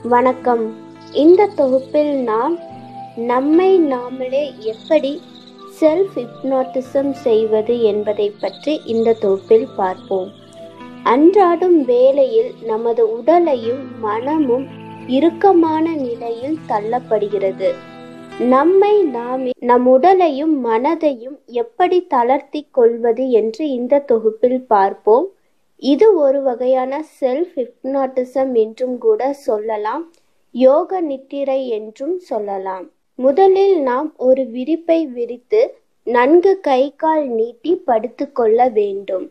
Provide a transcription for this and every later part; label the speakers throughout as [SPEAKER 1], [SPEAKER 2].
[SPEAKER 1] வணக்கம். இந்த தொகுப்பில் நாம் நம்மை நாமளே எப்படி செல்ஃப் ஹிப்னாட்டிசம் செய்வது என்பதை பற்றி இந்த தொகுப்பில் பார்ப்போம். அன்றாடும் வேளையில் நமது உடலையும் மனமும் இறுக்கமான நிலையில் தள்ளப்படுகிறது. நம்மை நாமே நம் உடலையும் மனதையும் எப்படி தளர்த்தி கொள்வது என்று இந்த தொகுப்பில் பார்ப்போம். இது ஒரு வகையான செல்ஃப் ஹிப்னாட்டிசம் என்றும் கூட சொல்லலாம், யோக நித்திரை என்றும் சொல்லலாம். முதலில் நாம் ஒரு விரிப்பை விரித்து நன்கு கை கால் நீட்டி படுத்து கொள்ள வேண்டும்.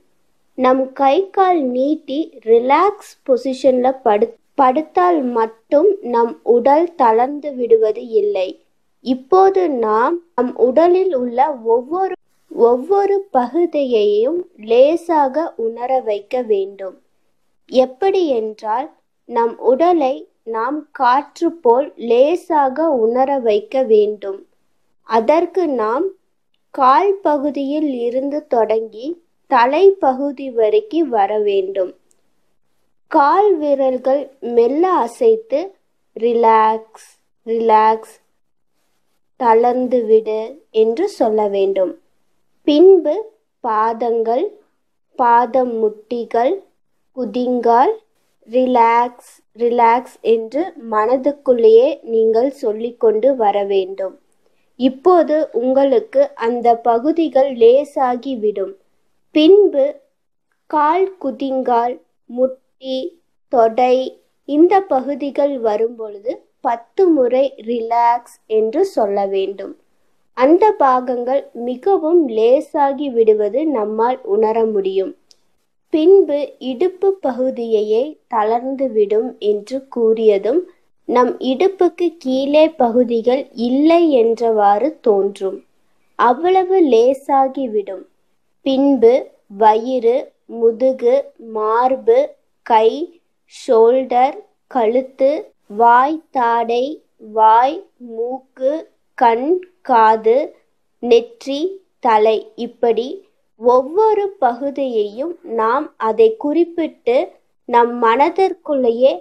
[SPEAKER 1] நம் கை கால் நீட்டி ரிலாக்ஸ் பொசிஷன்ல படுத்தால் மட்டும் நம் உடல் தளர்ந்து விடுவது இல்லை. இப்போது நாம் நம் உடலில் உள்ள ஒவ்வொரு பகுதியையும் லேசாக உணர வைக்க வேண்டும். எப்படி என்றால், நம் உடலை நாம் காற்று போல் லேசாக உணர வைக்க வேண்டும். அதற்கு நாம் கால் பகுதியில் இருந்து தொடங்கி தலைப்பகுதி வரைக்கும் வர வேண்டும். கால் விரல்கள் மெல்ல அசைத்து ரிலாக்ஸ் ரிலாக்ஸ், தளர்ந்து விடு என்று சொல்ல வேண்டும். பின்பு பாதங்கள், பாதம் முட்டிகள், குதிங்கால் ரிலாக்ஸ் ரிலாக்ஸ் என்று மனதுக்குள்ளேயே நீங்கள் சொல்லிக்கொண்டு வர வேண்டும். இப்போது உங்களுக்கு அந்த பகுதிகள் லேசாகிவிடும். பின்பு கால், குதிங்கால், முட்டி, தொடை இந்த பகுதிகள் வரும்பொழுது 10 முறை ரிலாக்ஸ் என்று சொல்ல வேண்டும். அந்த பாகங்கள் மிகவும் லேசாகி விடுவது நம்மால் உணர முடியும். பின்பு இடுப்பு பகுதியையே தளர்ந்து விடும் என்று கூறியதும் நம் இடுப்புக்கு கீழே பகுதிகள் இல்லை என்றவாறு தோன்றும். அவ்வளவு லேசாகிவிடும். பின்பு வயிறு, முதுகு, மார்பு, கை, ஷோல்டர், கழுத்து, வாய், தாடை, வாய், மூக்கு, கண், காது, நெற்றி, தலை இப்படி ஒவ்வொரு பகுதியையும் நாம் அதை குறிப்பிட்டு நம் மனதிற்குள்ளேயே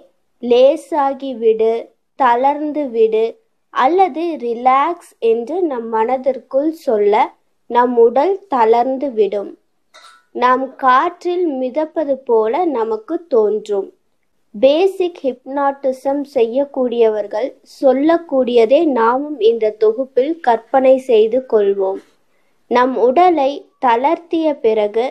[SPEAKER 1] லேசாகி விடு, தளர்ந்து விடு அல்லது ரிலாக்ஸ் என்று நம் மனதிற்குள் சொல்ல நம் உடல் தளர்ந்து விடும். நாம் காற்றில் மிதப்பது போல நமக்கு தோன்றும். பேசிக் ஹிப்னாட்டிசம் செய்யக்கூடியவர்கள் சொல்லக்கூடியதை நாமும் இந்த தொகுப்பில் கற்பனை செய்து கொள்வோம். நம் உடலை தளர்த்திய பிறகு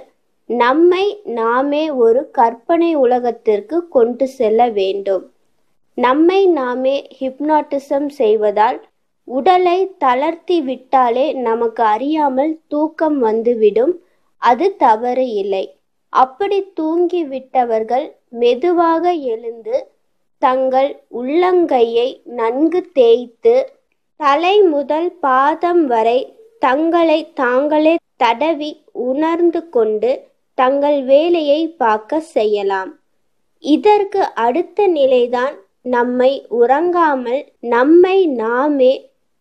[SPEAKER 1] நம்மை நாமே ஒரு கற்பனை உலகத்திற்கு கொண்டு செல்ல வேண்டும். நம்மை நாமே ஹிப்னாட்டிசம் செய்வதால் உடலை தளர்த்தி விட்டாலே நமக்கு அறியாமல் தூக்கம் வந்துவிடும். அது தவறு இல்லை. அப்படி தூங்கி விட்டவர்கள் மெதுவாக எழுந்து தங்கள் உள்ளங்கையை நன்கு தேய்த்து தலை முதல் பாதம் வரை தங்களை தாங்களே தடவி உணர்ந்து கொண்டு தங்கள் வேலையை பார்க்க செய்யலாம். இதற்கு அடுத்த நிலைதான் நம்மை உறங்காமல் நம்மை நாமே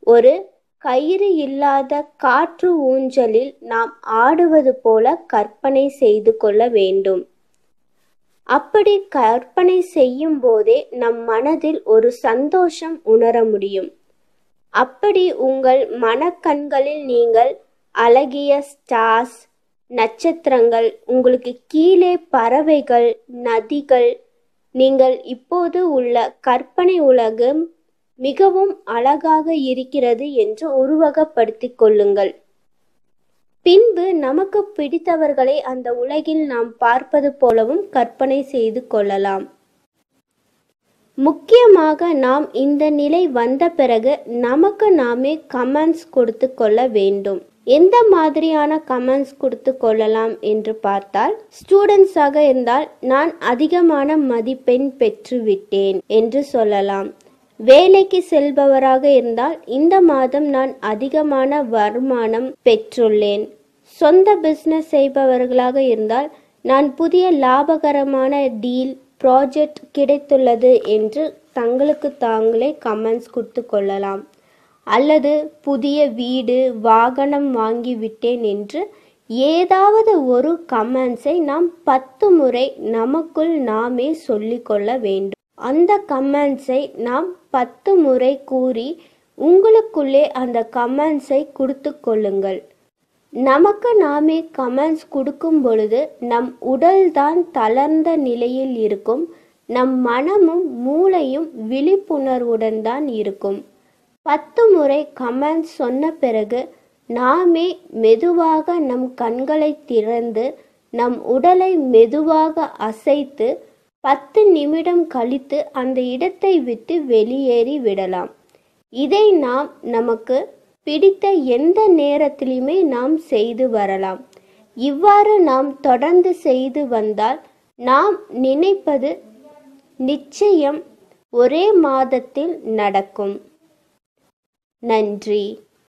[SPEAKER 1] ஒரு கயிறு இல்லாத காற்று ஊஞ்சலில் நாம் ஆடுவது போல கற்பனை செய்து கொள்ள வேண்டும். அப்படி கற்பனை செய்யும் போதே நம் மனதில் ஒரு சந்தோஷம் உணர முடியும். அப்படி உங்கள் மனக்கண்களில் நீங்கள் அழகிய ஸ்டார்ஸ், நட்சத்திரங்கள், உங்களுக்கு கீழே பறவைகள், நதிகள், நீங்கள் இப்போது உள்ள கற்பனை உலகம் மிகவும் அழகாக இருக்கிறது என்று உருவகப்படுத்திக் கொள்ளுங்கள். பின்பு நமக்கு பிடித்தவர்களை அந்த உலகில் நாம் பார்ப்பது போலவும் கற்பனை செய்து கொள்ளலாம். முக்கியமாக நாம் இந்த நிலை வந்த பிறகு நமக்கு நாமே கமெண்ட்ஸ் கொடுத்து கொள்ள வேண்டும். எந்த மாதிரியான கமெண்ட்ஸ் கொடுத்து கொள்ளலாம் என்று பார்த்தால், ஸ்டூடெண்ட்ஸாக இருந்தால் நான் அதிகமான மதிப்பெண் பெற்றுவிட்டேன் என்று சொல்லலாம். வேலைக்கு செல்பவராக இருந்தால் இந்த மாதம் நான் அதிகமான வருமானம் பெற்றுள்ளேன். சொந்த பிசினஸ் செய்பவர்களாக இருந்தால் நான் புதிய லாபகரமான டீல், ப்ராஜெக்ட் கிடைத்துள்ளது என்று தங்களுக்கு தாங்களே கமெண்ட்ஸ் கொடுத்து கொள்ளலாம். அல்லது புதிய வீடு, வாகனம் வாங்கிவிட்டேன் என்று ஏதாவது ஒரு கமெண்ட்ஸை நாம் 10 முறை நமக்குள் நாமே சொல்லிக்கொள்ள வேண்டும். அந்த கமெண்ட்ஸை நாம் 10 முறை கூறி உங்களுக்குள்ளே அந்த கமெண்ட்ஸை கொடுத்து கொள்ளுங்கள். நமக்கு நாமே கமெண்ட்ஸ் கொடுக்கும் பொழுது நம் உடல்தான் தளர்ந்த நிலையில் இருக்கும், நம் மனமும் மூளையும் விழிப்புணர்வுடன் தான் இருக்கும். 10 முறை கமெண்ட்ஸ் சொன்ன பிறகு நாமே மெதுவாக நம் கண்களை திறந்து நம் உடலை மெதுவாக அசைத்து 10 நிமிடம் கழித்து அந்த இடத்தை விட்டு வெளியேறி விடலாம். இதை நாம் நமக்கு பிடித்த எந்த நேரத்திலுமே நாம் செய்து வரலாம். இவ்வாறு நாம் தொடர்ந்து செய்து வந்தால் நாம் நினைப்பது நிச்சயம் ஒரே மாதத்தில் நடக்கும். நன்றி.